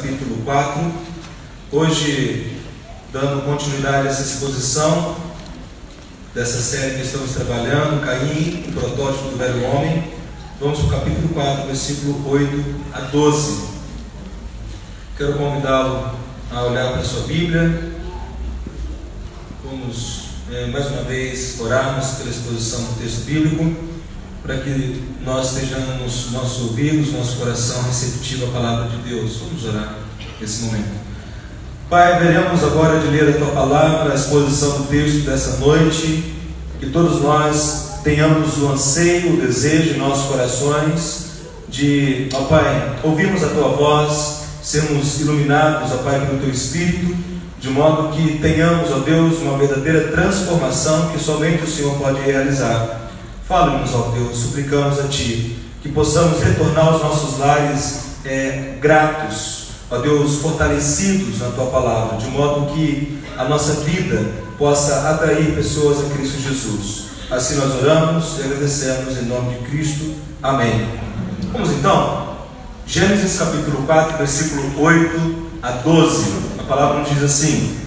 capítulo 4. Hoje, dando continuidade a essa exposição dessa série que estamos trabalhando, Caim, o protótipo do velho homem, vamos para o capítulo 4, versículo 8 a 12. Quero convidá-lo a olhar para a sua Bíblia. Vamos mais uma vez orarmos pela exposição do texto bíblico, para que nós estejamos, nossos ouvidos, nosso coração receptivo à palavra de Deus. Vamos orar nesse momento. Pai, veremos agora de ler a Tua palavra, a exposição do texto dessa noite, que todos nós tenhamos o anseio, o desejo em nossos corações de, ó Pai, ouvirmos a Tua voz, sermos iluminados, ó Pai, pelo Teu Espírito, de modo que tenhamos, ó Deus, uma verdadeira transformação que somente o Senhor pode realizar. Fala-nos, ó Deus, suplicamos a Ti, que possamos retornar aos nossos lares gratos, ó Deus, fortalecidos na Tua palavra, de modo que a nossa vida possa atrair pessoas a Cristo Jesus. Assim nós oramos e agradecemos em nome de Cristo. Amém. Vamos então, Gênesis capítulo 4, versículo 8 a 12. A palavra nos diz assim: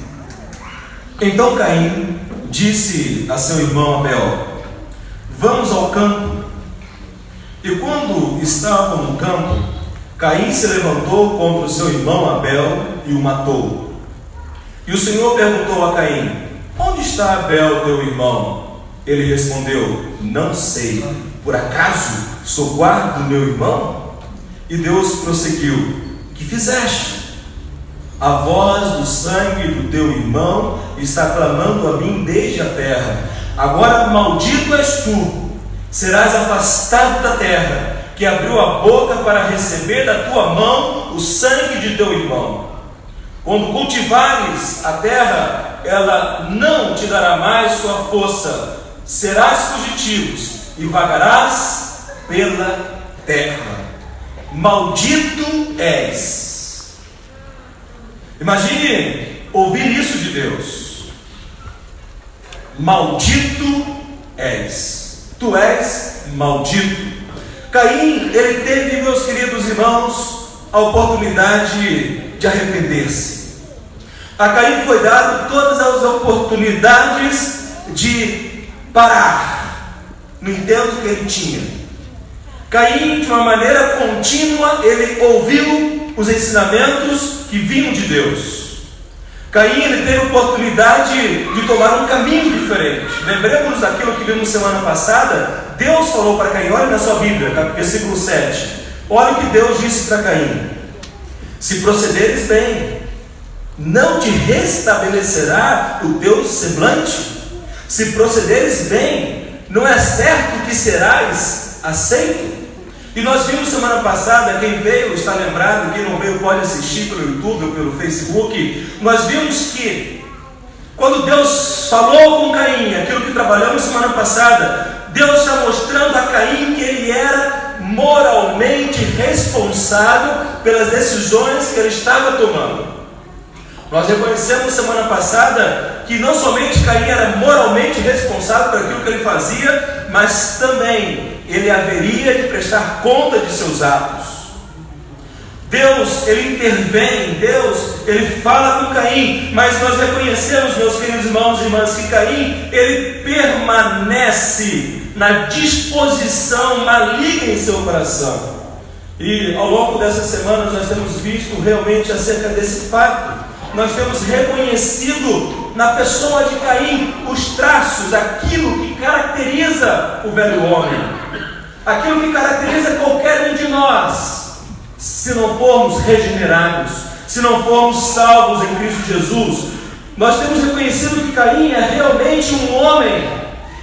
Então Caim disse a seu irmão Abel: Vamos ao campo. E quando estavam no campo, Caim se levantou contra o seu irmão Abel e o matou. E o Senhor perguntou a Caim: Onde está Abel, teu irmão? Ele respondeu: Não sei. Por acaso sou guarda do meu irmão? E Deus prosseguiu: Que fizeste? A voz do sangue do teu irmão está clamando a mim desde a terra. Agora maldito és tu, serás afastado da terra, que abriu a boca para receber da tua mão o sangue de teu irmão. Quando cultivares a terra, ela não te dará mais sua força. Serás fugitivo e vagarás pela terra. Maldito és. Imagine ouvir isso de Deus. Maldito és. Tu és maldito. Caim, ele teve, meus queridos irmãos, a oportunidade de arrepender-se. A Caim foi dado todas as oportunidades de parar no intento que ele tinha. Caim, de uma maneira contínua, ele ouviu os ensinamentos que vinham de Deus. Caim, ele teve a oportunidade de tomar um caminho diferente. Lembremos daquilo que vimos semana passada. Deus falou para Caim, olha na sua Bíblia, versículo 7. Olha o que Deus disse para Caim: Se procederes bem, não te restabelecerá o teu semblante? Se procederes bem, não é certo que serás aceito? E nós vimos semana passada, quem veio está lembrado, quem não veio pode assistir pelo YouTube ou pelo Facebook. Nós vimos que quando Deus falou com Caim, aquilo que trabalhamos semana passada, Deus está mostrando a Caim que ele era moralmente responsável pelas decisões que ele estava tomando. Nós reconhecemos semana passada que não somente Caim era moralmente responsável por aquilo que ele fazia, mas também ele haveria de prestar conta de seus atos. Deus, ele intervém, Deus, ele fala com Caim, mas nós reconhecemos, meus queridos irmãos e irmãs, que Caim, ele permanece na disposição maligna em seu coração. E ao longo dessas semanas nós temos visto realmente acerca desse fato. Nós temos reconhecido na pessoa de Caim os traços, aquilo que caracteriza o velho homem, aquilo que caracteriza qualquer um de nós, se não formos regenerados, se não formos salvos em Cristo Jesus. Nós temos reconhecido que Caim é realmente um homem,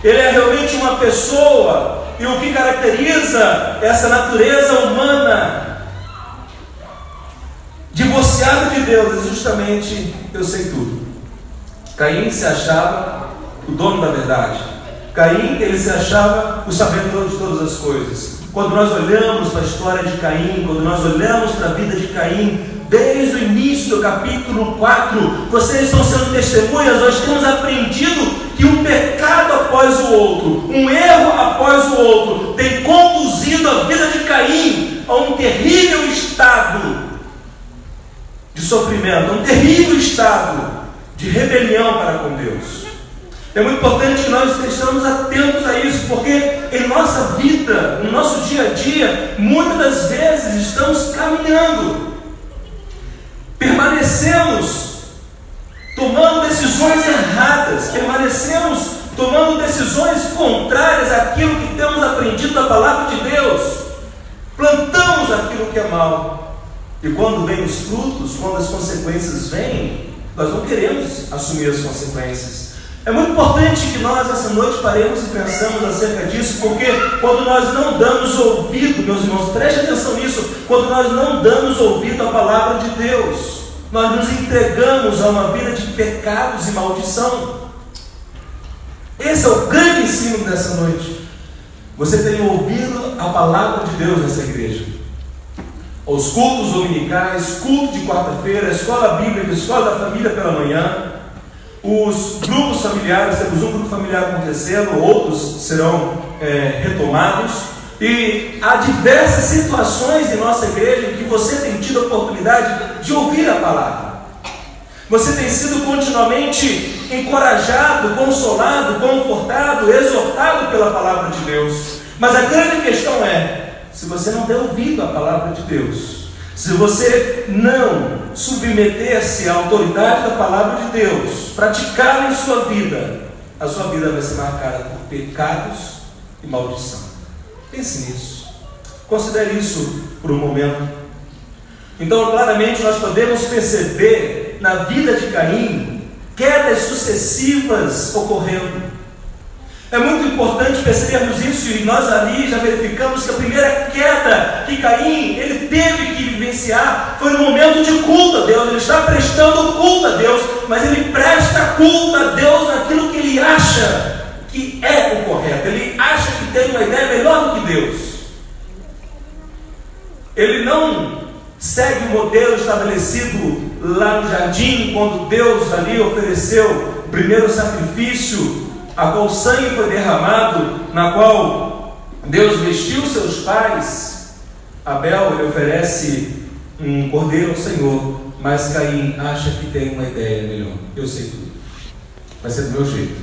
ele é realmente uma pessoa, e o que caracteriza essa natureza humana divorciado de Deus é justamente: eu sei tudo. Caim se achava o dono da verdade. Caim, ele se achava o sabedor de todas as coisas. Quando nós olhamos para a história de Caim, quando nós olhamos para a vida de Caim, desde o início do capítulo 4, vocês estão sendo testemunhas, nós temos aprendido que um pecado após o outro, um erro após o outro, tem conduzido a vida de Caim a um terrível estado de sofrimento, um terrível estado de rebelião para com Deus. É muito importante que nós estejamos atentos a isso, porque em nossa vida, no nosso dia a dia, muitas das vezes estamos caminhando, permanecemos tomando decisões erradas, permanecemos tomando decisões contrárias àquilo que temos aprendido da palavra de Deus, plantamos aquilo que é mal, e quando vêm os frutos, quando as consequências vêm, nós não queremos assumir as consequências. É muito importante que nós, essa noite, paremos e pensamos acerca disso, porque quando nós não damos ouvido, meus irmãos, preste atenção nisso, quando nós não damos ouvido à palavra de Deus, nós nos entregamos a uma vida de pecados e maldição. Esse é o grande ensino dessa noite. Você tem ouvido a palavra de Deus nessa igreja? Os cultos dominicais, culto de quarta-feira, escola bíblica, escola da família pela manhã, os grupos familiares, temos um grupo familiar acontecendo, outros serão retomados, e há diversas situações em nossa igreja em que você tem tido a oportunidade de ouvir a palavra. Você tem sido continuamente encorajado, consolado, confortado, exortado pela palavra de Deus. Mas a grande questão é, se você não der ouvido à palavra de Deus, se você não submeter-se à autoridade da palavra de Deus, praticá-la em sua vida, a sua vida vai ser marcada por pecados e maldição. Pense nisso. Considere isso por um momento. Então, claramente, nós podemos perceber na vida de Caim quedas sucessivas ocorrendo. É muito importante percebermos isso, e nós ali já verificamos que a primeira queda que Caim ele teve que vivenciar foi no momento de culto a Deus. Ele está prestando culto a Deus, mas ele presta culto a Deus naquilo que ele acha que é o correto. Ele acha que tem uma ideia melhor do que Deus. Ele não segue o modelo estabelecido lá no jardim, quando Deus ali ofereceu o primeiro sacrifício, a qual o sangue foi derramado, na qual Deus vestiu seus pais. Abel ele oferece um cordeiro ao Senhor, mas Caim acha que tem uma ideia melhor. Eu sei tudo, vai ser do meu jeito,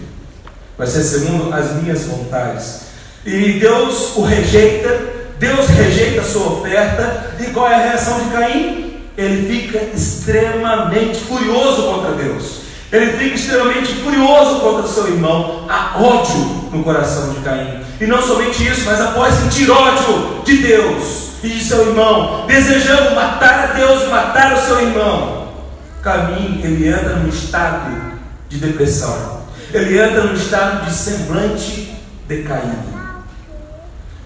vai ser segundo as minhas vontades. E Deus o rejeita, Deus rejeita a sua oferta. E qual é a reação de Caim? Ele fica extremamente furioso contra Deus. Ele fica extremamente furioso contra o seu irmão. Há ódio no coração de Caim. E não somente isso, mas após sentir ódio de Deus e de seu irmão, desejando matar a Deus e matar o seu irmão, Caim, ele entra num estado de depressão. Ele entra num estado de semblante decaído.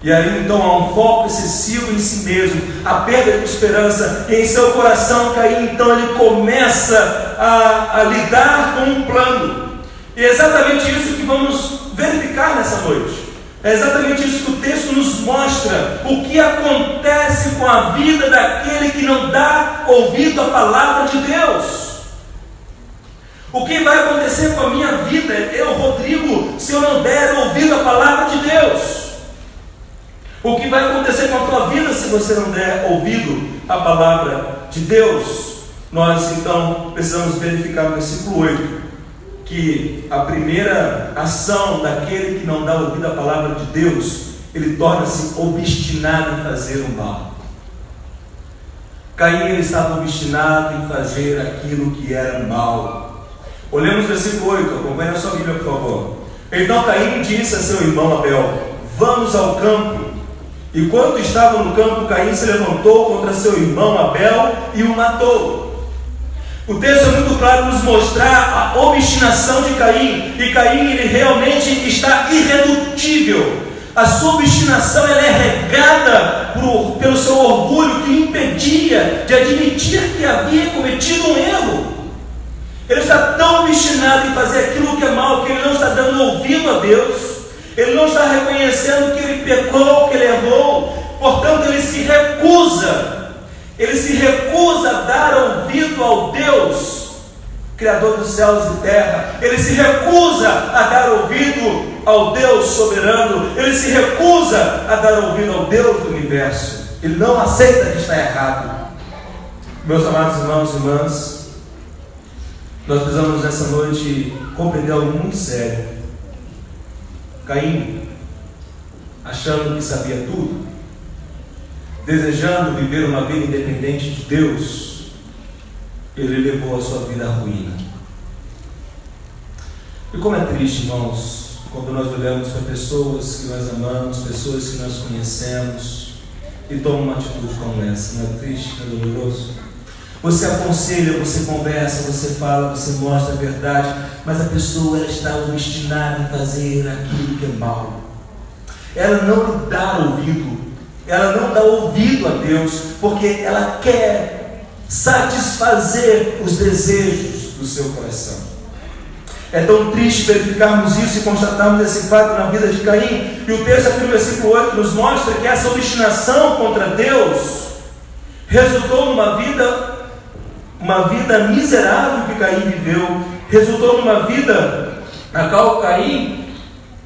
E aí então há um foco excessivo em si mesmo, a perda de esperança, e em seu coração Caim então ele começa a lidar com um plano. E é exatamente isso que vamos verificar nessa noite. É exatamente isso que o texto nos mostra, o que acontece com a vida daquele que não dá ouvido à palavra de Deus. O que vai acontecer com a minha vida, eu, Rodrigo, se eu não der ouvido à palavra de Deus? O que vai acontecer com a tua vida se você não der ouvido à palavra de Deus? Nós então precisamos verificar no versículo 8 que a primeira ação daquele que não dá ouvido à palavra de Deus, ele torna-se obstinado em fazer o mal. Caim ele estava obstinado em fazer aquilo que era mal. Olhemos o versículo 8, acompanhe a sua Bíblia, por favor. Então Caim disse a seu irmão Abel: vamos ao campo. E quando estavam no campo, Caim se levantou contra seu irmão Abel e o matou. O texto é muito claro nos mostrar a obstinação de Caim. E Caim ele realmente está irredutível. A sua obstinação ela é regada pelo seu orgulho, que impedia de admitir que havia cometido um erro. Ele está tão obstinado em fazer aquilo que é mal, que ele não está dando ouvido a Deus. Ele não está reconhecendo que ele pecou, que ele errou. Portanto, ele se recusa a dar ouvido ao Deus, Criador dos céus e terra. Ele se recusa a dar ouvido ao Deus soberano. Ele se recusa a dar ouvido ao Deus do universo. Ele não aceita que está errado. Meus amados irmãos e irmãs, nós precisamos nessa noite compreender algo muito sério. Caim, achando que sabia tudo, desejando viver uma vida independente de Deus, ele levou a sua vida à ruína. E como é triste, irmãos, quando nós olhamos para pessoas que nós amamos, pessoas que nós conhecemos, e tomam uma atitude como essa. Não é triste, não é doloroso? Você aconselha, você conversa, você fala, você mostra a verdade, mas a pessoa ela está obstinada em fazer aquilo que é mal. Ela não lhe dá ouvido, ela não dá ouvido a Deus, porque ela quer satisfazer os desejos do seu coração. É tão triste verificarmos isso e constatarmos esse fato na vida de Caim. E o texto aqui no versículo 8 nos mostra que essa obstinação contra Deus resultou numa vida miserável que Caim viveu, resultou numa vida na qual Caim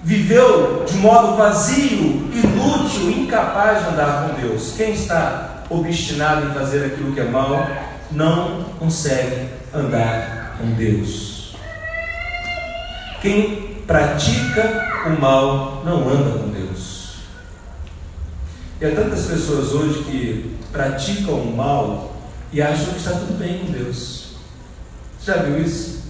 viveu de modo vazio, inútil, incapaz de andar com Deus. Quem está obstinado em fazer aquilo que é mal, não consegue andar com Deus. Quem pratica o mal não anda com Deus. E há tantas pessoas hoje que praticam o mal e acham que está tudo bem com Deus. Você já viu isso?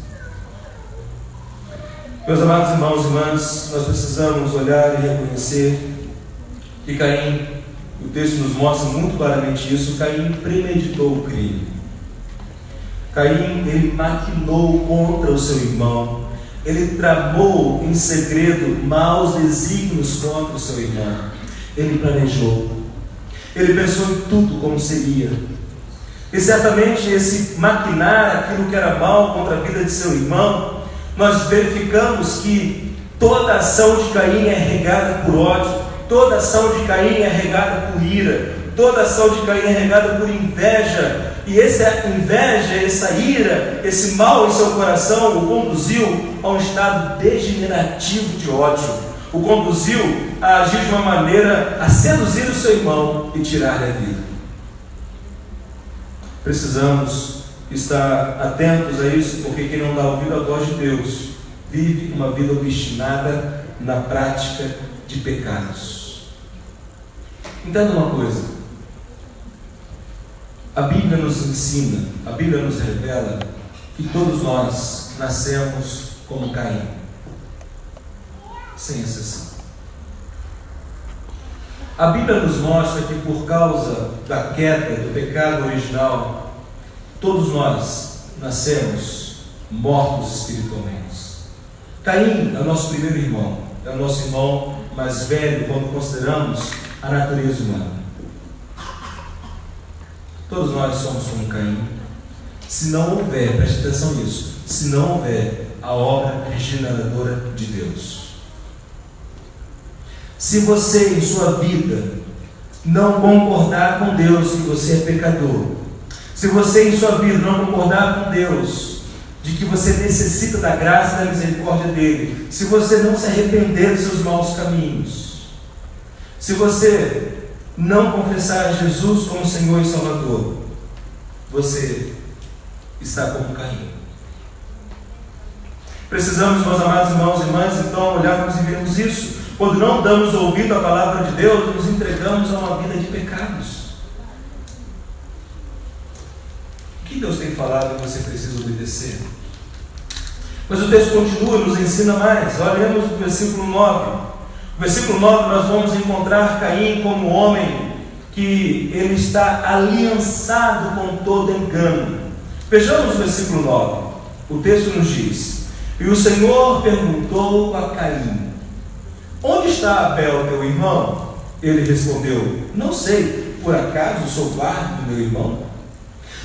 Meus amados irmãos e irmãs, nós precisamos olhar e reconhecer que Caim, o texto nos mostra muito claramente isso, Caim premeditou o crime. Caim, ele maquinou contra o seu irmão. Ele tramou em segredo maus desígnios contra o seu irmão. Ele planejou. Ele pensou em tudo como seria. E certamente esse maquinar aquilo que era mal contra a vida de seu irmão, nós verificamos que toda ação de Caim é regada por ódio, toda ação de Caim é regada por ira, toda ação de Caim é regada por inveja. E essa inveja, essa ira, esse mal em seu coração o conduziu a um estado degenerativo de ódio, o conduziu a agir de uma maneira a seduzir o seu irmão e tirar-lhe a vida. Precisamos estar atentos a isso, porque quem não dá ouvido à voz de Deus vive uma vida obstinada na prática de pecados. Entenda uma coisa. A Bíblia nos ensina, a Bíblia nos revela que todos nós nascemos como Caim, sem exceção. A Bíblia nos mostra que por causa da queda, do pecado original, todos nós nascemos mortos espiritualmente. Caim é o nosso primeiro irmão, é o nosso irmão mais velho quando consideramos a natureza humana. Todos nós somos como Caim. Se não houver, preste atenção nisso, se não houver a obra regeneradora de Deus. Se você em sua vida não concordar com Deus que você é pecador, se você em sua vida não concordar com Deus de que você necessita da graça e da misericórdia dele, se você não se arrepender dos seus maus caminhos, se você não confessar Jesus como Senhor e Salvador, você está como Caim. Precisamos, meus amados irmãos e irmãs, então olharmos e vermos isso. Quando não damos ouvido à palavra de Deus, nos entregamos a uma vida de pecados. O que Deus tem falado que você precisa obedecer? Mas o texto continua, nos ensina mais. Olhemos o versículo 9. No versículo 9 nós vamos encontrar Caim como homem que ele está aliançado com todo engano. Vejamos o versículo 9. O texto nos diz: e o Senhor perguntou a Caim: onde está Abel, teu irmão? Ele respondeu: não sei, por acaso sou guarda do meu irmão?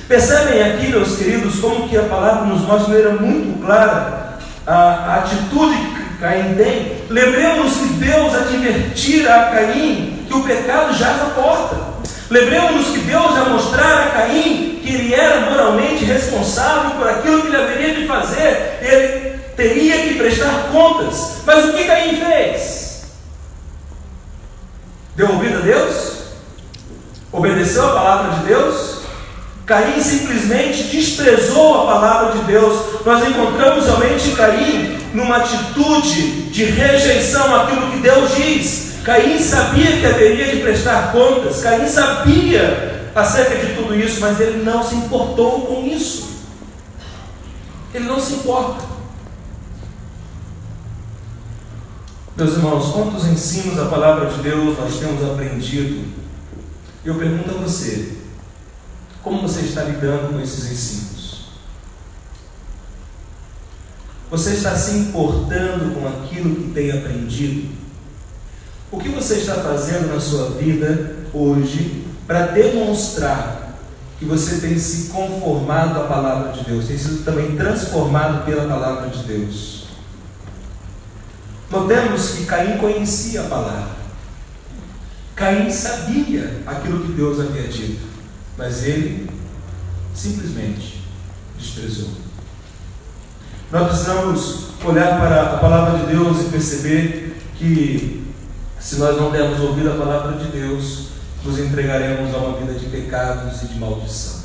Percebem aqui, meus queridos, como que a palavra nos mostra de maneira muito clara a atitude que Caim tem. Lembremos que Deus advertira a Caim que o pecado jaz à porta. Lembremos que Deus já mostrara a Caim que ele era moralmente responsável por aquilo que ele haveria de fazer. Ele teria que prestar contas. Mas o que Caim fez? Deu ouvido a Deus? Obedeceu a palavra de Deus? Caim simplesmente desprezou a palavra de Deus. Nós encontramos realmente Caim numa atitude de rejeição àquilo que Deus diz. Caim sabia que haveria de prestar contas, Caim sabia acerca de tudo isso, mas ele não se importou com isso. Ele não se importa. Meus irmãos, quantos ensinos da palavra de Deus nós temos aprendido? Eu pergunto a você, como você está lidando com esses ensinos? Você está se importando com aquilo que tem aprendido? O que você está fazendo na sua vida hoje para demonstrar que você tem se conformado à palavra de Deus, tem sido também transformado pela palavra de Deus? Notemos que Caim conhecia a palavra. Caim sabia aquilo que Deus havia dito, mas ele simplesmente desprezou. Nós precisamos olhar para a palavra de Deus e perceber que, se nós não dermos ouvido à palavra de Deus, nos entregaremos a uma vida de pecados e de maldição.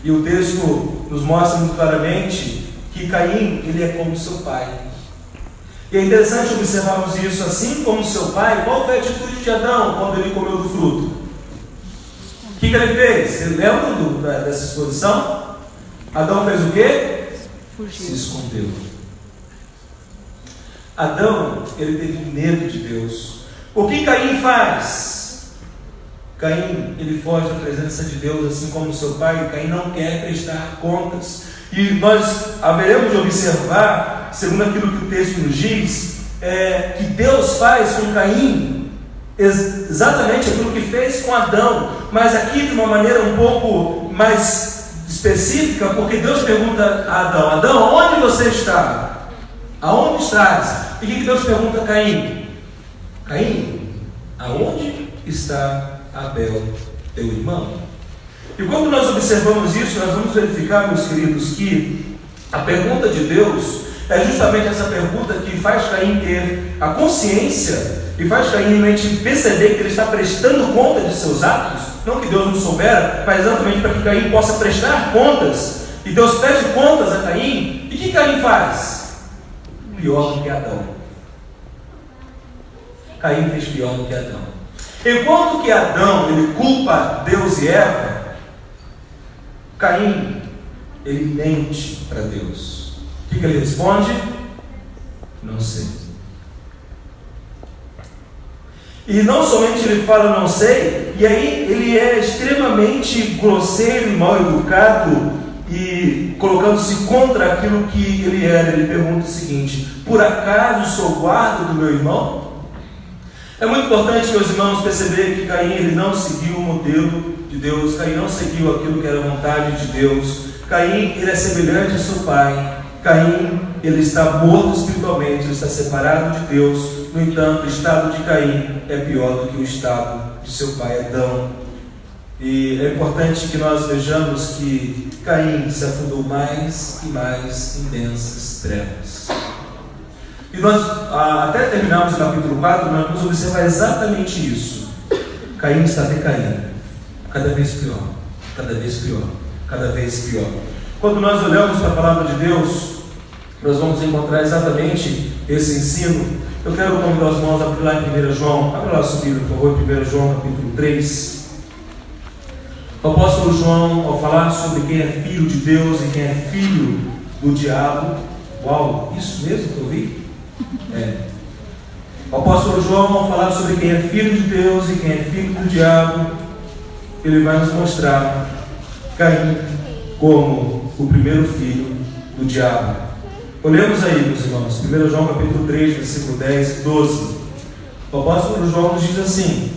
E o texto nos mostra muito claramente que Caim, ele é como seu pai. E é interessante observarmos isso. Assim como seu pai, qual foi a atitude de Adão quando ele comeu do fruto? O que ele fez? Você lembra dessa exposição? Adão fez o quê? Fugiu. Se escondeu. Adão, ele teve medo de Deus. O que Caim faz? Caim, ele foge da presença de Deus, assim como seu pai. Caim não quer prestar contas. E nós haveremos de observar, segundo aquilo que o texto nos diz, que Deus faz com Caim exatamente aquilo que fez com Adão, mas aqui de uma maneira um pouco mais específica, porque Deus pergunta a Adão: Adão, onde você está? Aonde estás? E o que Deus pergunta a Caim? Caim, aonde está Abel, teu irmão? E quando nós observamos isso, nós vamos verificar, meus queridos, que a pergunta de Deus é justamente essa pergunta que faz Caim ter a consciência e faz Caim realmente perceber que ele está prestando conta de seus atos. Não que Deus não soubera, mas exatamente para que Caim possa prestar contas. E Deus pede contas a Caim. E o que Caim faz? Pior do que Adão. Caim fez pior do que Adão. Enquanto que Adão, ele culpa Deus e Eva, Caim, ele mente para Deus. O que ele responde? Não sei. E não somente ele fala não sei, e aí ele é extremamente grosseiro e mal educado, e colocando-se contra aquilo que ele era. Ele pergunta o seguinte: por acaso sou guarda do meu irmão? É muito importante, meus irmãos, perceber que Caim, ele não seguiu o modelo de Deus. Caim não seguiu aquilo que era a vontade de Deus. Caim, ele é semelhante a seu pai. Caim, ele está morto espiritualmente, ele está separado de Deus. No entanto, o estado de Caim é pior do que o estado de seu pai Adão. E é importante que nós vejamos que Caim se afundou mais e mais em densas trevas. E nós, até terminarmos o capítulo 4, nós vamos observar exatamente isso. Caim está decaindo, cada vez pior, cada vez pior, cada vez pior. Quando nós olhamos para a palavra de Deus, nós vamos encontrar exatamente esse ensino. Eu quero convidar os irmãos a abrir lá em 1 João, abre lá sua Bíblia, por favor, 1 João capítulo 3. O apóstolo João, ao falar sobre quem é filho de Deus e quem é filho do diabo, uau, isso mesmo que eu vi? O apóstolo João, ao falar sobre quem é filho de Deus e quem é filho do diabo, ele vai nos mostrar Caim como o primeiro filho do diabo. Olhemos aí, meus irmãos, 1 João capítulo 3, versículo 10 e 12. O apóstolo João nos diz assim: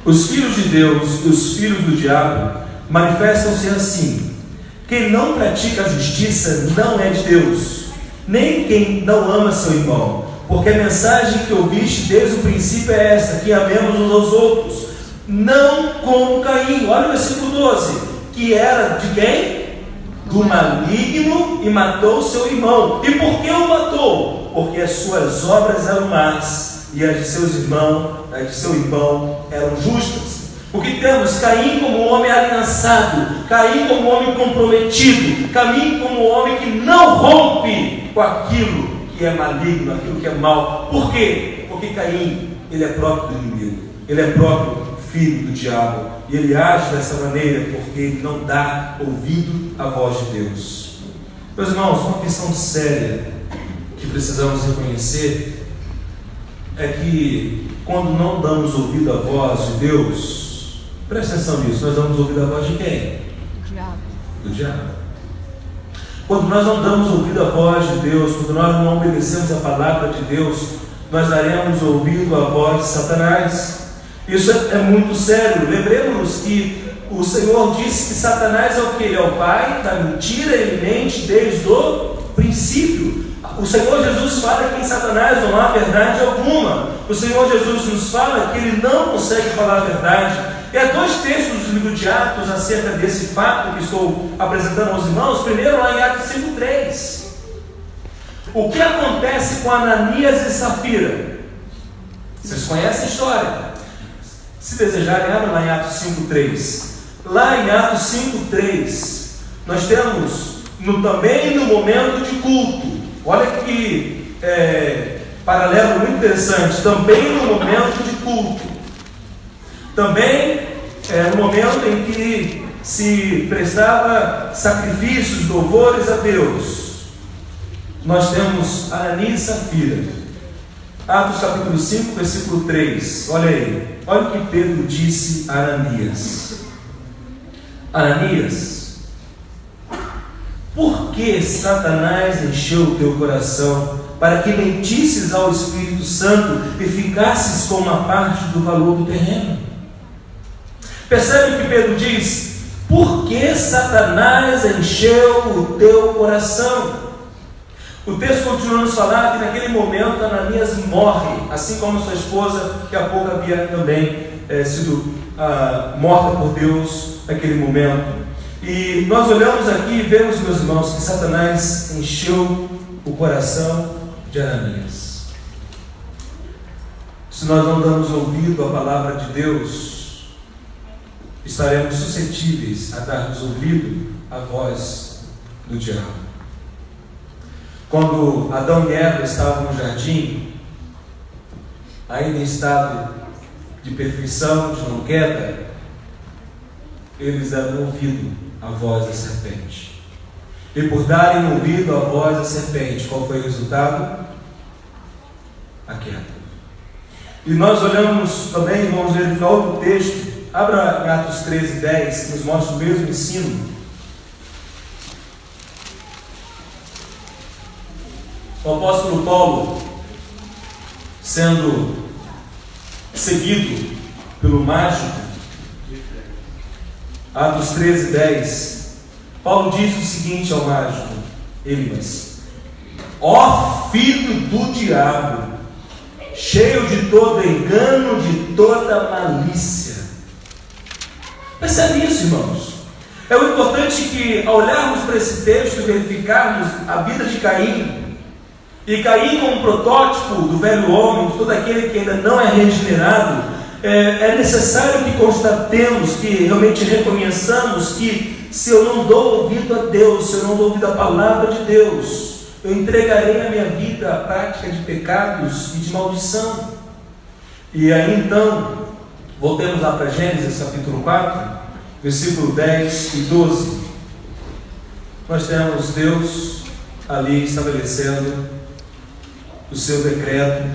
os filhos de Deus e os filhos do diabo manifestam-se assim: quem não pratica a justiça não é de Deus, nem quem não ama seu irmão, porque a mensagem que ouviste desde o princípio é esta, que amemos uns aos outros, não como Caim. Olha o versículo 12, que era de quem? Do maligno, e matou seu irmão. E por que o matou? Porque as suas obras eram más e as de seu irmão eram justas. O que temos? Caim como um homem aliançado, Caim como um homem comprometido, Caim como um homem que não rompe com aquilo que é maligno, aquilo que é mal. Por quê? Porque Caim, ele é próprio do inimigo, ele é próprio filho do diabo, e ele age dessa maneira porque ele não dá ouvido à voz de Deus. Meus irmãos, uma questão séria que precisamos reconhecer é que quando não damos ouvido à voz de Deus, presta atenção nisso, nós damos ouvido à voz de quem? Do diabo. Quando nós não damos ouvido à voz de Deus, quando nós não obedecemos a palavra de Deus, nós daremos ouvido à voz de Satanás. Isso é muito sério. Lembremos que o Senhor disse que Satanás é o que? Ele é o pai da mentira, ele mente desde o princípio. O Senhor Jesus fala que em Satanás não há verdade alguma. O Senhor Jesus nos fala que ele não consegue falar a verdade. E há dois textos do livro de Atos acerca desse fato que estou apresentando aos irmãos. Primeiro, lá em Atos 5,3. O que acontece com Ananias e Safira? Vocês conhecem a história? Se desejarem, abra lá em Atos 5,3. Lá em Atos 5,3, nós temos também no momento de culto. Olha que paralelo muito interessante. Também no momento de culto. Também no momento em que se prestava sacrifícios, louvores a Deus. Nós temos Ananias e Safira. Atos capítulo 5, versículo 3. Olha aí. Olha o que Pedro disse a Ananias. Ananias, por que Satanás encheu o teu coração para que mentisses ao Espírito Santo e ficasses com uma parte do valor do terreno? Percebe o que Pedro diz? Por que Satanás encheu o teu coração? O texto continua a nos falar que naquele momento Ananias morre, assim como sua esposa, que há pouco havia também sido morta por Deus naquele momento. E nós olhamos aqui e vemos, meus irmãos, que Satanás encheu o coração de Ananias. Se nós não damos ouvido à palavra de Deus, estaremos suscetíveis a darmos ouvido à voz do diabo. Quando Adão e Eva estavam no jardim, ainda em estado de perfeição, de não queda, eles deram ouvido à voz da serpente. E por darem ouvido à voz da serpente, qual foi o resultado? A queda. E nós olhamos também, vamos ver no final do texto, abra em Atos 13:10, que nos mostra o mesmo ensino. O apóstolo Paulo, sendo seguido pelo mágico, Atos 13:10, Paulo diz o seguinte ao mágico, Elimas: ó filho do diabo, cheio de todo engano, de toda malícia. Percebe isso, irmãos? É o importante que, ao olharmos para esse texto e verificarmos a vida de Caim, e Caim como protótipo do velho homem, de todo aquele que ainda não é regenerado, é necessário que constatemos, que realmente reconheçamos que se eu não dou ouvido a Deus, se eu não dou ouvido à palavra de Deus, eu entregarei a minha vida à prática de pecados e de maldição. E aí então, voltemos lá para Gênesis capítulo 4, versículo 10 e 12. Nós temos Deus ali estabelecendo o seu decreto,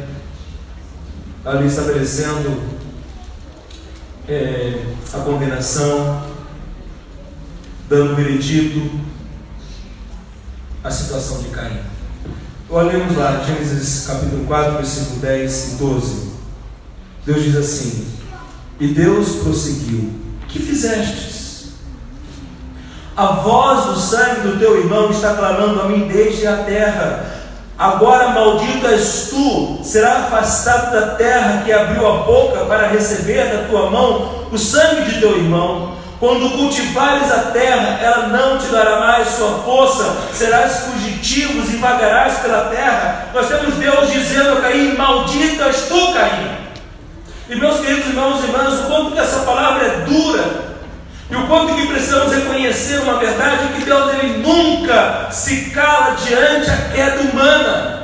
ali estabelecendo a condenação, dando veredito à situação de Caim. Olhemos lá, Gênesis capítulo 4, versículo 10 e 12. Deus diz assim: e Deus prosseguiu: que fizestes? A voz do sangue do teu irmão está clamando a mim desde a terra. Agora maldito és tu, será afastado da terra que abriu a boca para receber da tua mão o sangue de teu irmão. Quando cultivares a terra, ela não te dará mais sua força, serás fugitivo e vagarás pela terra. Nós temos Deus dizendo a Caim: maldito és tu, Caim. E meus queridos irmãos e irmãs, o quanto que essa palavra é dura, e o quanto que precisamos reconhecer uma verdade, que Deus ele nunca se cala diante a queda humana.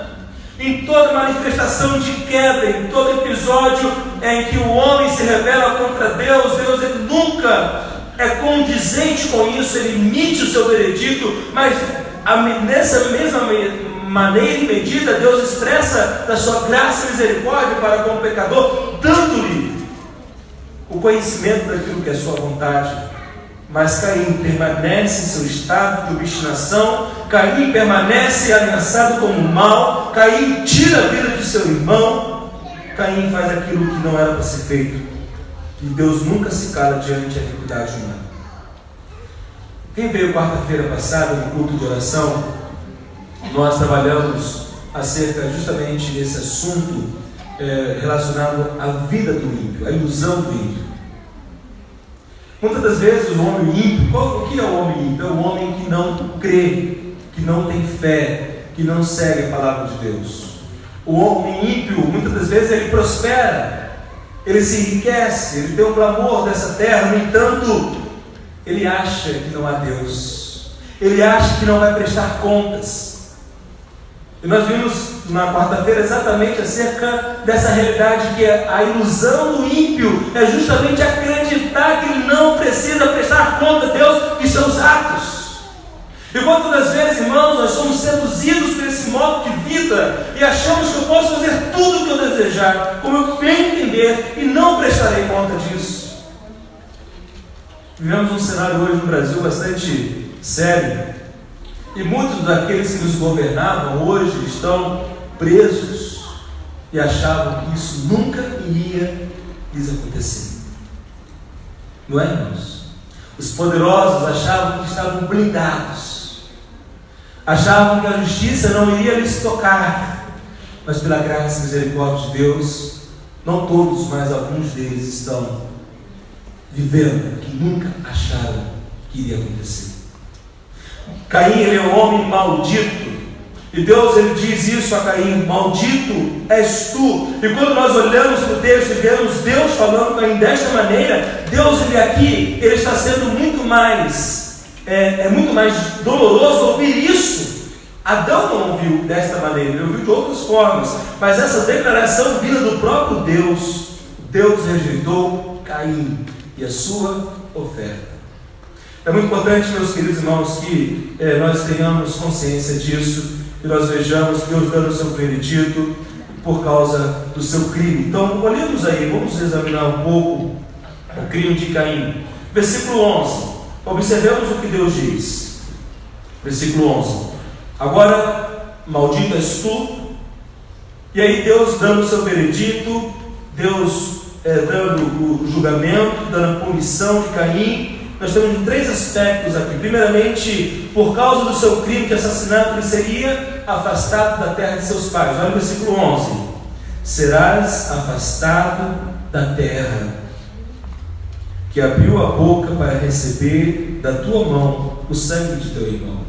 Em toda manifestação de queda, em todo episódio em que o homem se rebela contra Deus, Deus ele nunca é condizente com isso, ele emite o seu veredito, mas nessa mesma maneira e medida, Deus expressa da sua graça e misericórdia para com o pecador, dando-lhe o conhecimento daquilo que é sua vontade. Mas Caim permanece em seu estado de obstinação, Caim permanece ameaçado como mal, Caim tira a vida de seu irmão, Caim faz aquilo que não era para ser feito. E Deus nunca se cala diante da iniquidade humana. Quem veio quarta-feira passada no culto de oração, nós trabalhamos acerca justamente desse assunto relacionado à vida do ímpio, à ilusão do ímpio. Muitas das vezes o homem ímpio, o que é o homem ímpio? É o homem que não crê, que não tem fé, que não segue a palavra de Deus. O homem ímpio, muitas das vezes ele prospera, ele se enriquece, ele tem o clamor dessa terra, no entanto, ele acha que não há Deus, ele acha que não vai prestar contas. E nós vimos na quarta-feira exatamente acerca dessa realidade, que a ilusão do ímpio é justamente acreditar que ele não precisa prestar conta a Deus de seus atos. E quantas das vezes, irmãos, nós somos seduzidos por esse modo de vida e achamos que eu posso fazer tudo o que eu desejar, como eu bem entender, e não prestarei conta disso. Vivemos um cenário hoje no Brasil bastante sério. E muitos daqueles que nos governavam hoje estão presos e achavam que isso nunca iria lhes acontecer. Não é, irmãos? Os poderosos achavam que estavam blindados, achavam que a justiça não iria lhes tocar, mas pela graça e misericórdia de Deus, não todos, mas alguns deles estão vivendo o que nunca acharam que iria acontecer. Caim ele é um homem maldito, e Deus ele diz isso a Caim: maldito és tu. E quando nós olhamos para o texto e vemos Deus falando com Caim desta maneira, Deus ele aqui ele está sendo muito mais muito mais doloroso ouvir isso. Adão não ouviu desta maneira, ele ouviu de outras formas, mas essa declaração vinda do próprio Deus. Deus rejeitou Caim e a sua oferta. É muito importante, meus queridos irmãos, que nós tenhamos consciência disso e nós vejamos Deus dando o seu veredito por causa do seu crime. Então, olhemos aí, vamos examinar um pouco o crime de Caim. Versículo 11, observemos o que Deus diz. Versículo 11: agora, maldito és tu. E aí Deus dando o seu veredito, Deus dando o julgamento, dando a punição de Caim. Nós temos três aspectos aqui. Primeiramente, por causa do seu crime de assassinato, ele seria afastado da terra de seus pais. Olha o versículo 11: serás afastado da terra que abriu a boca para receber da tua mão o sangue de teu irmão.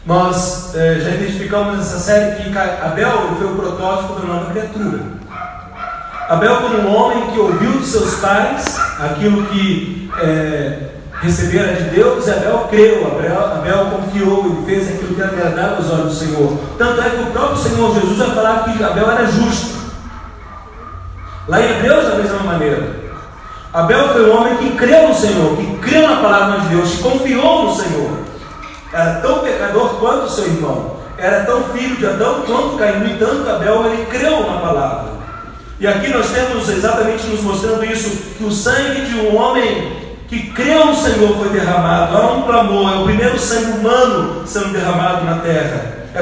Nós já identificamos nessa série que Abel foi o protótipo da nova criatura. Abel, como um homem que ouviu de seus pais aquilo que recebera de Deus, e Abel creu, Abel confiou, ele fez aquilo que era agradável aos olhos do Senhor. Tanto é que o próprio Senhor Jesus vai falar que Abel era justo. Lá em Hebreus, da mesma maneira, Abel foi um homem que creu no Senhor, que creu na palavra de Deus, que confiou no Senhor. Era tão pecador quanto seu irmão, era tão filho de Adão quanto Caim. No entanto, Abel ele creu na palavra. E aqui nós temos exatamente nos mostrando isso, que o sangue de um homem que creu no Senhor foi derramado. Há um clamor, é o primeiro sangue humano sendo derramado na terra, é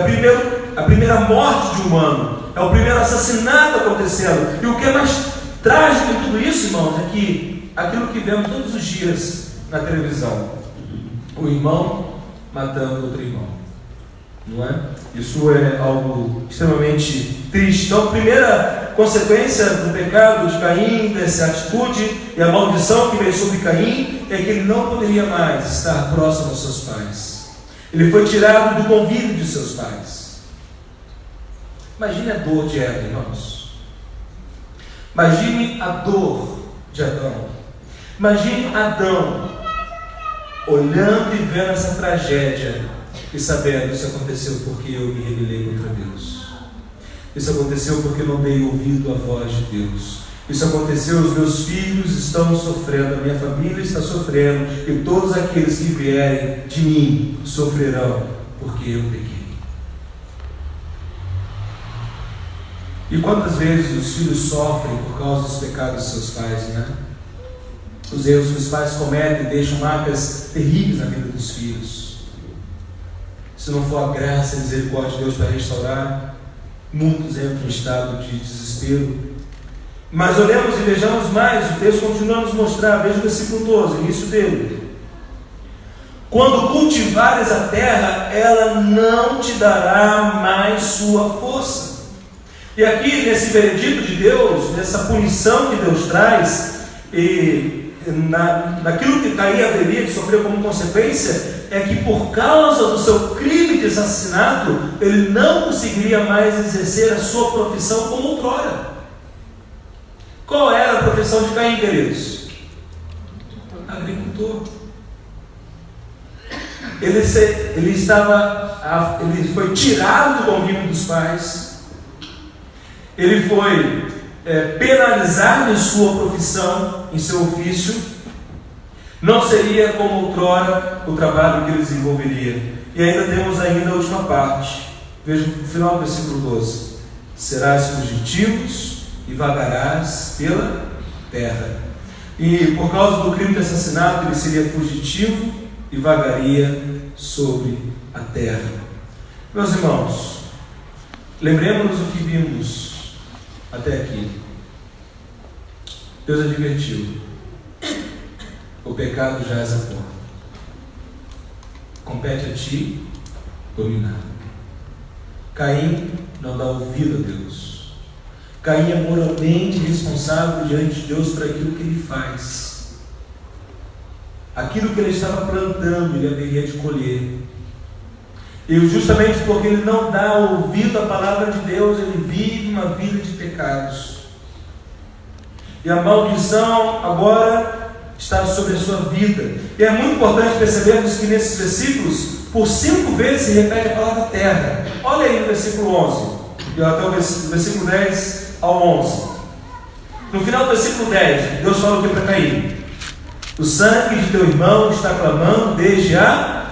a primeira morte de um humano, é o primeiro assassinato acontecendo. E o que é mais trágico em tudo isso, irmãos, é que aquilo que vemos todos os dias na televisão, o irmão matando outro irmão, não é? Isso é algo extremamente triste. Então, a primeira consequência do pecado de Caim, dessa atitude e a maldição que veio sobre Caim, é que ele não poderia mais estar próximo aos seus pais. Ele foi tirado do convívio de seus pais. Imagine a dor de Eva, irmãos. Imagine a dor de Adão. Imagine Adão olhando e vendo essa tragédia e sabendo: isso aconteceu porque eu me rebelei contra Deus. Isso aconteceu porque eu não dei ouvido à voz de Deus. Isso aconteceu, os meus filhos estão sofrendo, a minha família está sofrendo, e todos aqueles que vierem de mim sofrerão, porque eu pequei. E quantas vezes os filhos sofrem por causa dos pecados de seus pais, né? Os erros que os pais cometem deixam marcas terríveis na vida dos filhos. Se não for a graça e a misericórdia de Deus para restaurar, muitos entram em estado de desespero. Mas olhemos e vejamos mais, o texto continua a nos mostrar, veja o versículo 12, início dele. Quando cultivares a terra, ela não te dará mais sua força. E aqui, nesse veredito de Deus, nessa punição que Deus traz, e naquilo que Caim haveria de sofrer como consequência, é que por causa do seu crime de assassinato, ele não conseguiria mais exercer a sua profissão como outrora. Qual era a profissão de Caim, queridos? Agricultor. Ele foi tirado do convívio dos pais. Ele foi penalizado em sua profissão, em seu ofício. Não seria como outrora o trabalho que ele desenvolveria. E ainda temos a última parte. Veja o final do versículo 12. Serás fugitivos e vagarás pela terra. E por causa do crime de assassinato, ele seria fugitivo e vagaria sobre a terra. Meus irmãos, lembremos-nos o que vimos até aqui. Deus advertiu: o pecado jaz à porta, compete a ti dominar. Caim não dá ouvido a Deus. Caim é moralmente responsável diante de Deus por aquilo que ele faz. Aquilo que ele estava plantando, ele haveria de colher. E justamente porque ele não dá ouvido à palavra de Deus, ele vive uma vida de pecados. E a maldição agora está sobre a sua vida. E é muito importante percebermos que nesses versículos, por 5 vezes se repete a palavra terra. Olha aí no versículo 11, e até o versículo 10 ao 11. No final do versículo 10, Deus fala o que para Caim? O sangue de teu irmão está clamando desde a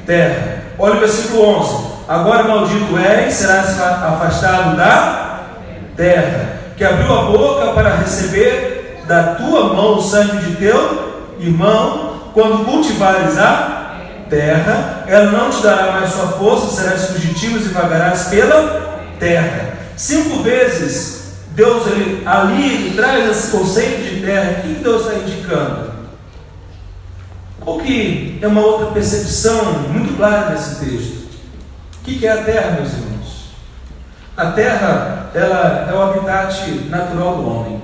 terra. Olha o versículo 11. Agora maldito és, serás afastado da terra, que abriu a boca para receber da tua mão o sangue de teu irmão. Quando cultivares a terra, ela não te dará mais sua força, serás fugitivo e vagarás pela terra. 5 vezes Deus ali traz esse conceito de terra. O que Deus está indicando? Ou que é uma outra percepção muito clara nesse texto. O que é a terra, meus irmãos? A terra, ela é o habitat natural do homem.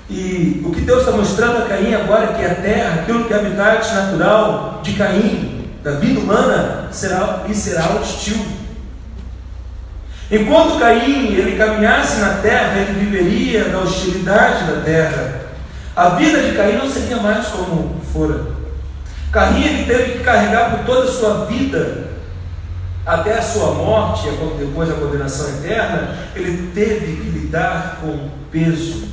E o que Deus está mostrando a Caim agora é que a terra, aquilo que é habitat natural de Caim, da vida humana, será hostil. Enquanto Caim ele caminhasse na terra, ele viveria na hostilidade da terra. A vida de Caim não seria mais como fora. Caim ele teve que carregar por toda a sua vida, até a sua morte, e depois a condenação eterna, ele teve que lidar com o peso.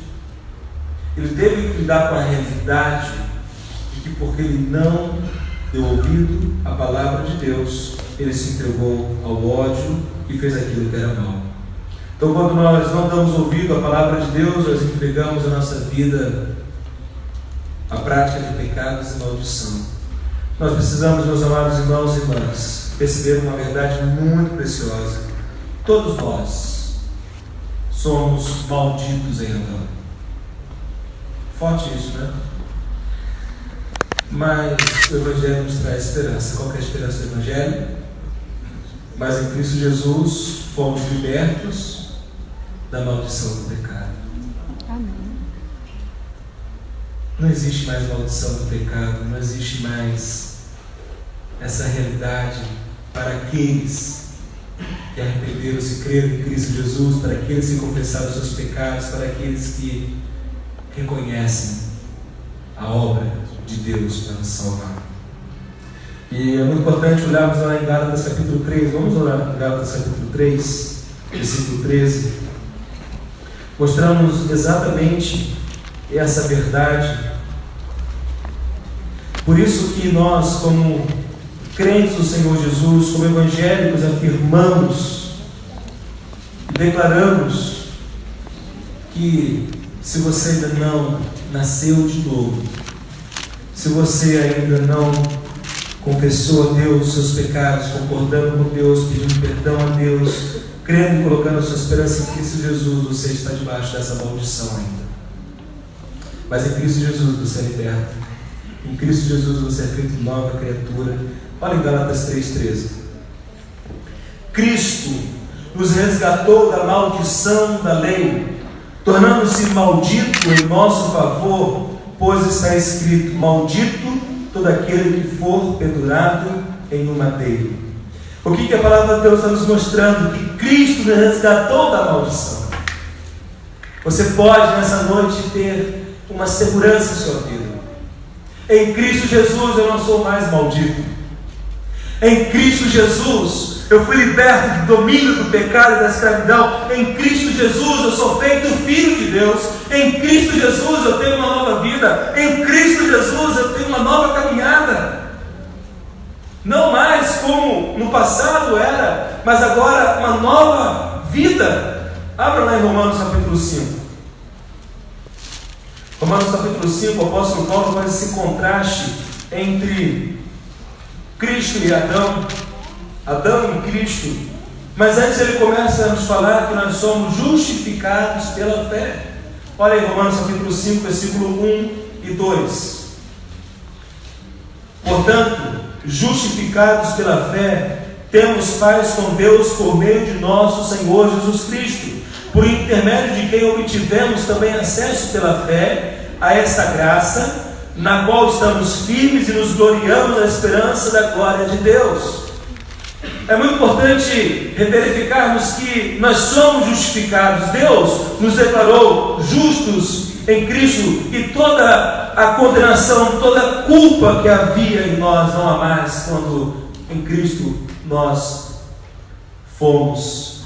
Ele teve que lidar com a realidade de que porque ele não deu ouvido à palavra de Deus, ele se entregou ao ódio e fez aquilo que era mal. Então, quando nós não damos ouvido à palavra de Deus, nós entregamos a nossa vida à prática de pecados e maldição. Nós precisamos, meus amados irmãos e irmãs, perceber uma verdade muito preciosa. Todos nós somos malditos em Adão. Forte isso, né? Mas o Evangelho nos traz esperança. Qual que é a esperança do Evangelho? Mas em Cristo Jesus fomos libertos da maldição do pecado. Amém. Não existe mais maldição do pecado, não existe mais essa realidade para aqueles que que arrependeram-se e creram em Cristo Jesus, para aqueles que confessaram os seus pecados, para aqueles que reconhecem a obra de Deus para nos salvar. E é muito importante olharmos lá em Gálatas capítulo 3, vamos olhar em Gálatas capítulo 3, versículo 13, mostramos exatamente essa verdade. Por isso que nós, como crentes do Senhor Jesus, como evangélicos, afirmamos e declaramos que se você ainda não nasceu de novo, se você ainda não confessou a Deus seus pecados, concordando com Deus, pedindo perdão a Deus, crendo e colocando a sua esperança em Cristo Jesus, você está debaixo dessa maldição ainda. Mas em Cristo Jesus você é liberto. Em Cristo Jesus você é feito nova criatura. Olha em Gálatas 3,13. Cristo nos resgatou da maldição da lei, tornando-se maldito em nosso favor, pois está escrito: maldito todo aquele que for pendurado em um madeiro. O que a palavra de Deus está nos mostrando? Que Cristo nos resgatou da maldição. Você pode nessa noite ter uma segurança em sua vida. Em Cristo Jesus eu não sou mais maldito. Em Cristo Jesus eu fui liberto do domínio do pecado e da escravidão. Em Cristo Jesus eu sou feito filho de Deus. Em Cristo Jesus eu tenho uma nova vida. Em Cristo Jesus eu tenho uma nova caminhada. Não mais como no passado era, mas agora uma nova vida. Abra lá em Romanos capítulo 5. Romanos capítulo 5, o apóstolo Paulo faz esse contraste entre Cristo e Adão. Adão e Cristo. Mas antes ele começa a nos falar que nós somos justificados pela fé. Olha aí Romanos capítulo 5, versículo 1 e 2. Portanto, justificados pela fé, temos paz com Deus por meio de nosso Senhor Jesus Cristo, por intermédio de quem obtivemos também acesso pela fé a esta graça, na qual estamos firmes e nos gloriamos na esperança da glória de Deus. É muito importante verificarmos que nós somos justificados. Deus nos declarou justos em Cristo, e toda a condenação, toda a culpa que havia em nós não há mais quando em Cristo nós fomos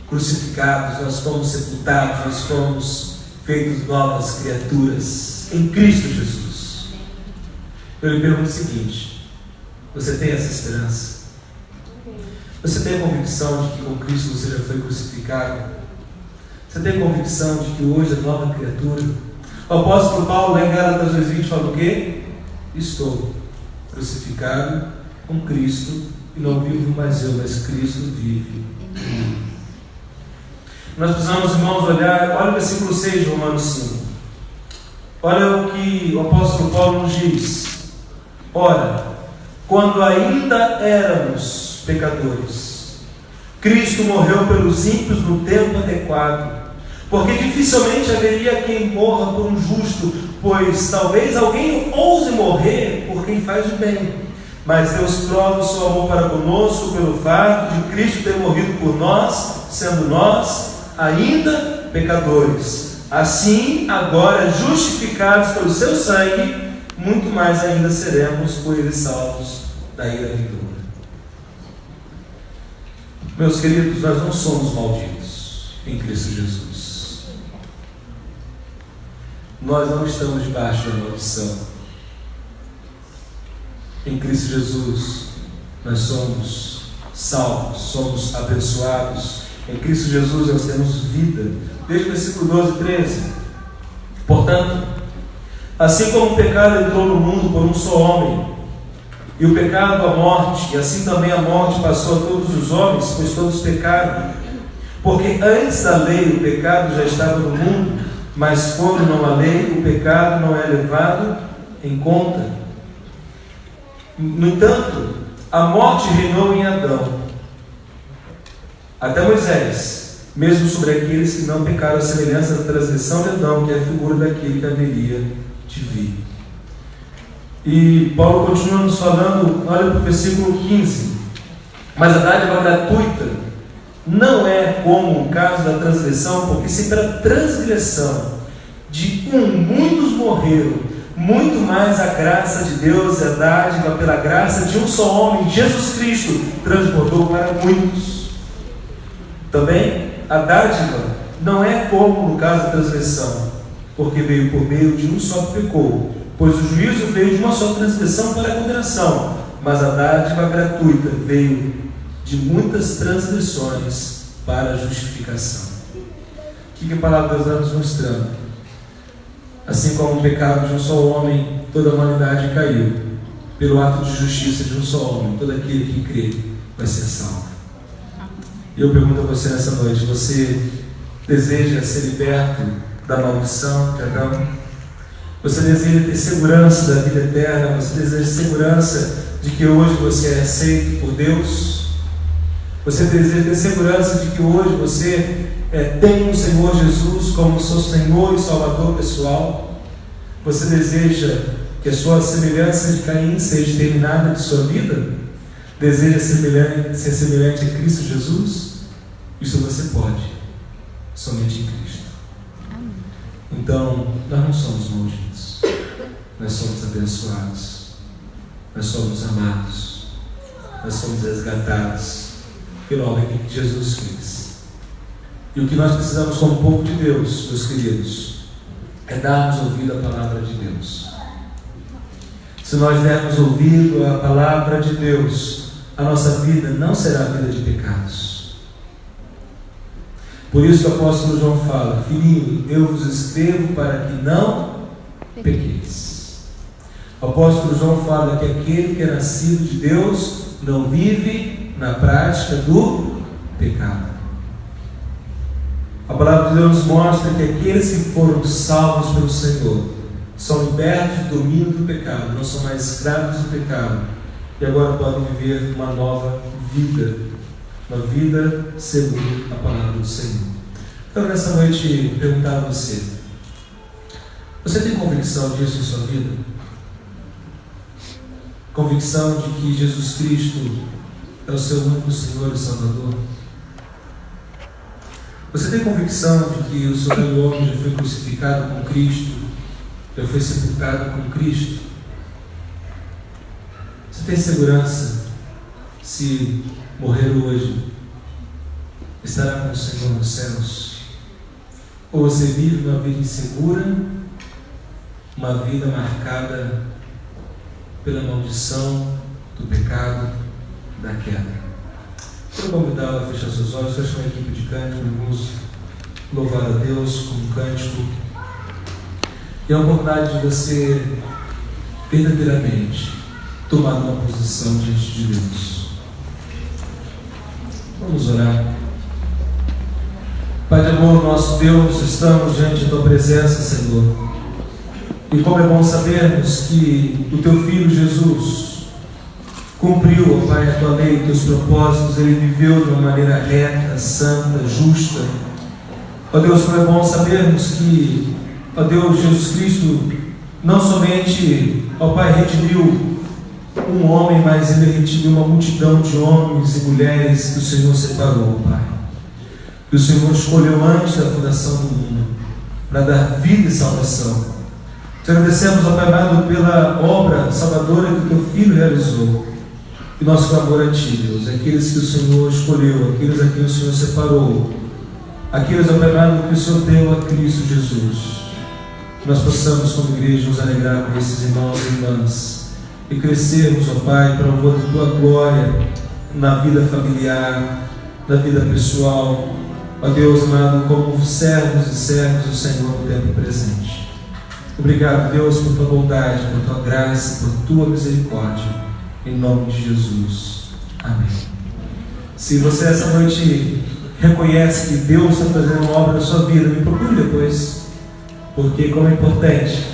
crucificados, nós fomos sepultados, nós fomos feitos novas criaturas em Cristo Jesus. Eu lhe pergunto o seguinte: você tem essa esperança? Você tem a convicção de que com Cristo você já foi crucificado? Você tem a convicção de que hoje é nova criatura? O apóstolo Paulo, lá em Gálatas 2,20, fala o quê? Estou crucificado com Cristo, e não vivo mais eu, mas Cristo vive em mim. Nós precisamos, irmãos, olha o versículo 6 de Romanos 5. Olha o que o apóstolo Paulo nos diz. Ora, quando ainda éramos pecadores, Cristo morreu pelos ímpios no tempo adequado, porque dificilmente haveria quem morra por um justo, pois talvez alguém ouse morrer por quem faz o bem. Mas Deus prova o seu amor para conosco pelo fato de Cristo ter morrido por nós, sendo nós ainda pecadores. Assim, agora justificados pelo seu sangue, muito mais ainda seremos por ele salvos da ira vindoura. Meus queridos, nós não somos malditos em Cristo Jesus. Nós não estamos debaixo da maldição. Em Cristo Jesus, nós somos salvos, somos abençoados. Em Cristo Jesus nós temos vida. Veja o versículo 12 e 13. Portanto, assim como o pecado entrou no mundo por um só homem, e o pecado a morte, e assim também a morte passou a todos os homens, pois todos pecaram. Porque antes da lei o pecado já estava no mundo, mas quando não há lei, o pecado não é levado em conta. No entanto, a morte reinou em Adão, até Moisés, mesmo sobre aqueles que não pecaram, a semelhança da transgressão de Adão, que é a figura daquele que haveria de vir. E Paulo continua nos falando, olha para o versículo 15. Mas a dádiva gratuita não é como o caso da transgressão, porque se pela transgressão de muitos morreram, muito mais a graça de Deus e a dádiva pela graça de um só homem, Jesus Cristo, transbordou para muitos. Também a dádiva não é como no caso da transgressão, porque veio por meio de um só que pecou, pois o juízo veio de uma só transgressão para a condenação, mas a dádiva gratuita veio de muitas transgressões para a justificação. O que a palavra de Deus está nos mostrando? Assim como o pecado de um só homem, toda a humanidade caiu. Pelo ato de justiça de um só homem, todo aquele que crê vai ser salvo. E eu pergunto a você nessa noite: você deseja ser liberto da maldição de Adão? Você deseja ter segurança da vida eterna? Você deseja segurança de que hoje você é aceito por Deus? Você deseja ter segurança de que hoje você tem o Senhor Jesus como seu Senhor e Salvador pessoal? Você deseja que a sua semelhança de Caim seja terminada de sua vida? Deseja ser semelhante a Cristo Jesus? Isso você pode, somente em Cristo. Então, nós não somos malditos, nós somos abençoados, nós somos amados, nós somos resgatados pela obra que Jesus fez. E o que nós precisamos como povo de Deus, meus queridos, é darmos ouvido à palavra de Deus. Se nós dermos ouvido à palavra de Deus, a nossa vida não será vida de pecados. Por isso que o apóstolo João fala: filhinho, eu vos escrevo para que não pequeis. O apóstolo João fala que aquele que é nascido de Deus não vive na prática do pecado. A palavra de Deus mostra que aqueles que foram salvos pelo Senhor são libertos do domínio do pecado, não são mais escravos do pecado, e agora podem viver uma nova vida, uma vida segundo a palavra do Senhor. Então, nessa noite, perguntar a você: você tem convicção disso em sua vida? Convicção de que Jesus Cristo é o seu único Senhor e Salvador? Você tem convicção de que o seu velho homem já foi crucificado com Cristo, já foi sepultado com Cristo? Você tem segurança, se morrer hoje, estará com o Senhor nos céus? Ou você vive uma vida insegura, uma vida marcada pela maldição do pecado, da queda? Quero convidá-lo a fechar seus olhos, fecha uma equipe de cântico, vamos louvar a Deus com um cântico. E a oportunidade de você verdadeiramente tomar uma posição diante de Deus. Vamos orar. Pai de amor, nosso Deus, estamos diante da Tua presença, Senhor. E como é bom sabermos que o Teu Filho Jesus cumpriu, ó Pai, a Tua lei, os Teus propósitos. Ele viveu de uma maneira reta, santa, justa. Ó Deus, como é bom sabermos que, ó Deus, Jesus Cristo não somente, ó Pai, redimiu um homem, mas Ele redimiu uma multidão de homens e mulheres que o Senhor separou, ó Pai, que o Senhor escolheu antes da fundação do mundo para dar vida e salvação. Te agradecemos, ó Pai amado, pela obra salvadora que o Teu Filho realizou. E nosso clamor a Ti, Deus, aqueles que o Senhor escolheu, aqueles a quem o Senhor separou, aqueles, ó Pai amado, que o Senhor deu a Cristo Jesus, que nós possamos, como igreja, nos alegrar com esses irmãos e irmãs e crescermos, ó Pai, para o louvor da Tua glória na vida familiar, na vida pessoal, ó Deus amado, como servos e servas do Senhor no tempo presente. Obrigado, Deus, por Tua bondade, por Tua graça, por Tua misericórdia. Em nome de Jesus. Amém. Se você essa noite reconhece que Deus está fazendo uma obra na sua vida, me procure depois, porque como é importante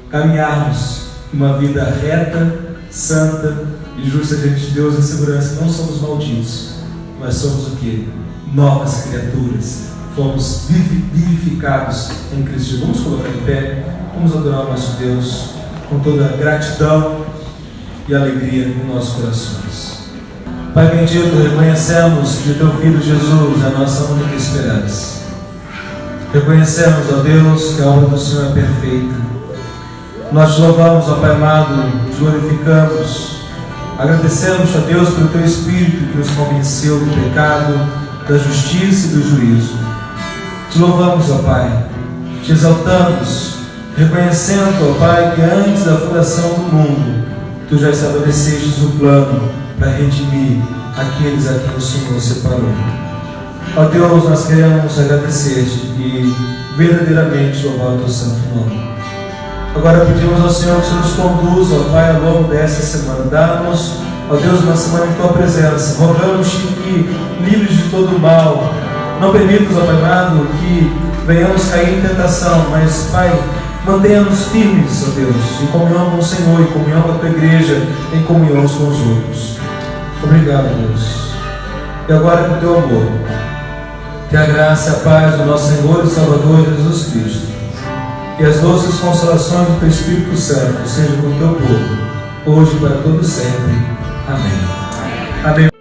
caminharmos uma vida reta, santa e justa diante de Deus, em segurança que não somos malditos, mas somos o quê? Novas criaturas. Fomos vivificados em Cristo. Vamos colocar em pé, vamos adorar o nosso Deus com toda a gratidão e alegria em nossos corações. Pai bendito, reconhecemos que o Teu Filho Jesus é a nossa única esperança. Reconhecemos, ó Deus, que a obra do Senhor é perfeita. Nós te louvamos, ó Pai amado, te glorificamos. Agradecemos, ó Deus, pelo Teu Espírito que nos convenceu do pecado, da justiça e do juízo. Te louvamos, ó Pai, te exaltamos, reconhecendo, ó Pai, que antes da fundação do mundo, Tu já estabelecestes o plano para redimir aqueles a quem o Senhor separou. Ó Deus, nós queremos agradecer-te e verdadeiramente louvar o Teu santo nome. Agora pedimos ao Senhor que o Senhor nos conduza, ó Pai, ao longo desta semana. Dá-nos, ó Deus, uma semana em Tua presença. Rogamos-te que, livres de todo o mal, não permitas, ó Pai amado, que venhamos cair em tentação, mas, Pai, mantenha-nos firmes, ó Deus, em comunhão com o Senhor, em comunhão com a Tua igreja, em comunhão uns com os outros. Obrigado, Deus. E agora, com o Teu amor, que a graça e a paz do nosso Senhor e Salvador Jesus Cristo e as doces consolações do Teu Espírito Santo sejam com o Teu povo, hoje e para todo sempre. Amém. Amém.